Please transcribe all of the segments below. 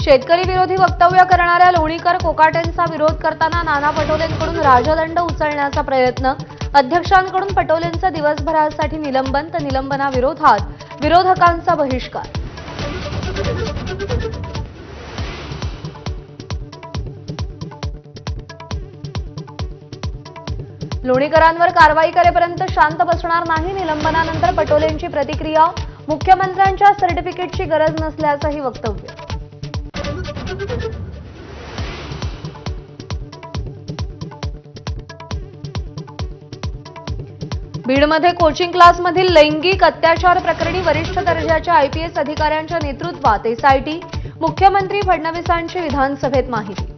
शेतकरी विरोधी वक्तव्य करणाऱ्या लोणीकर कोकाटेंचा विरोध करताना नाना पटोलेंकडून राजदंड उचलण्याचा प्रयत्न, अध्यक्षांकडून पटोलेंचं दिवसभरासाठी निलंबन तर निलंबनाविरोधात विरोधकांचा बहिष्कार. लोणीकरांवर कारवाई करेपर्यंत शांत बसणार नाही. निलंबनानंतर पटोलेंची प्रतिक्रिया, मुख्यमंत्र्यांच्या सर्टिफिकेटची गरज नसल्याचंही वक्तव्य. बीडमध्ये कोचिंग क्लासमधील लैंगिक अत्याचार प्रकरणी वरिष्ठ दर्जाच्या आयपीएस अधिकाऱ्यांच्या नेतृत्वात एसआयटी, मुख्यमंत्री फडणवीसांची विधानसभेत माहिती.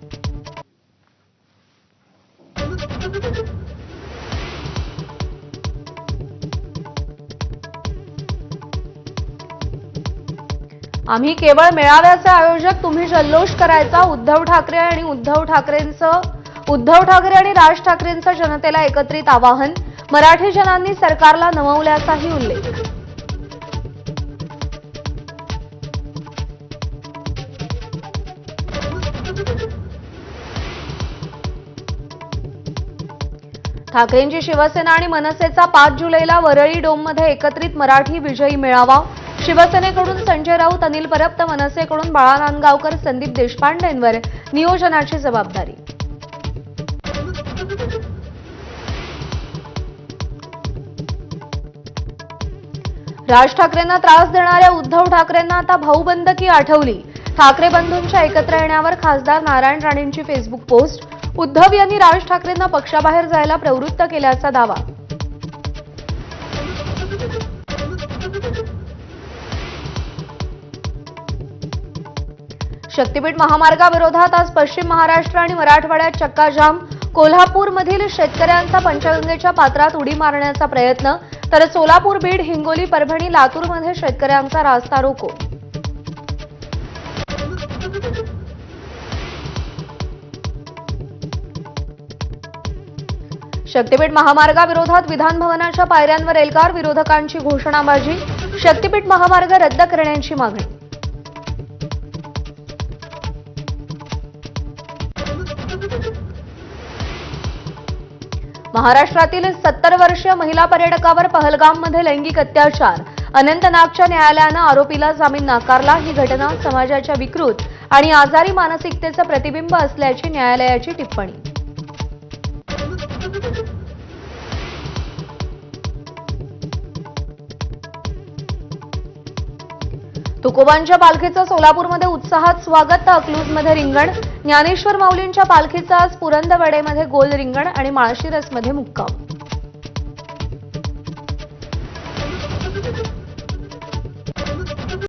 आम्ही केवळ मेळाव्याचे आयोजक, तुम्ही जल्लोष करायचा. उद्धव ठाकरे आणि राज ठाकरेंचं जनतेला एकत्रित आवाहन. मराठी जनांनी सरकारला नमवल्याचाही उल्लेख. ठाकरेंची शिवसेना आणि मनसेचा 5 जुलैला वरळी डोममध्ये एकत्रित मराठी विजयी मेळावा. शिवसेनेकडून संजय राऊत, अनिल परब तर मनसेकडून बाळा नांदगावकर, संदीप देशपांडेंवर नियोजनाची जबाबदारी. राज ठाकरेंना त्रास देणाऱ्या उद्धव ठाकरेंना आता भाऊबंदकी आठवली. ठाकरे बंधूंच्या एकत्र येण्यावर खासदार नारायण राणेंची फेसबुक पोस्ट. उद्धव यांनी राज ठाकरेंना पक्षाबाहेर जायला प्रवृत्त केल्याचा दावा. शक्तीपीठ महामार्गाविरोधात आज पश्चिम महाराष्ट्र आणि मराठवाड्यात चक्काजाम. कोल्हापूरमधील शेतकऱ्यांचा पंचगंगेच्या पात्रात उडी मारण्याचा प्रयत्न, तर सोलापूर, बीड, हिंगोली, परभणी, लातूरमध्ये शेतकऱ्यांचा रास्ता रोको. शक्तीपीठ महामार्गाविरोधात विधान भवनाच्या पायऱ्यांवर एल्गार, विरोधकांची घोषणाबाजी. शक्तीपीठ महामार्ग रद्द करण्याची मागणी. महाराष्ट्रातील 70 वर्षीय महिला पर्यटकावर पहलगाममध्ये लैंगिक अत्याचार. अनंतनागच्या न्यायालयानं आरोपीला जामीन नाकारला. ही घटना समाजाच्या विकृत आणि आजारी मानसिकतेचं प्रतिबिंब असल्याची न्यायालयाची टिप्पणी. तुकोबांच्या पालखीचं सोलापूरमध्ये उत्साहात स्वागत तर अकलूजमध्ये रिंगण. ज्ञानेश्वर माऊलींच्या पालखीचं आज पुरंदरवाड्यामध्ये गोल रिंगण आणि माळशिरसमध्ये मुक्काम.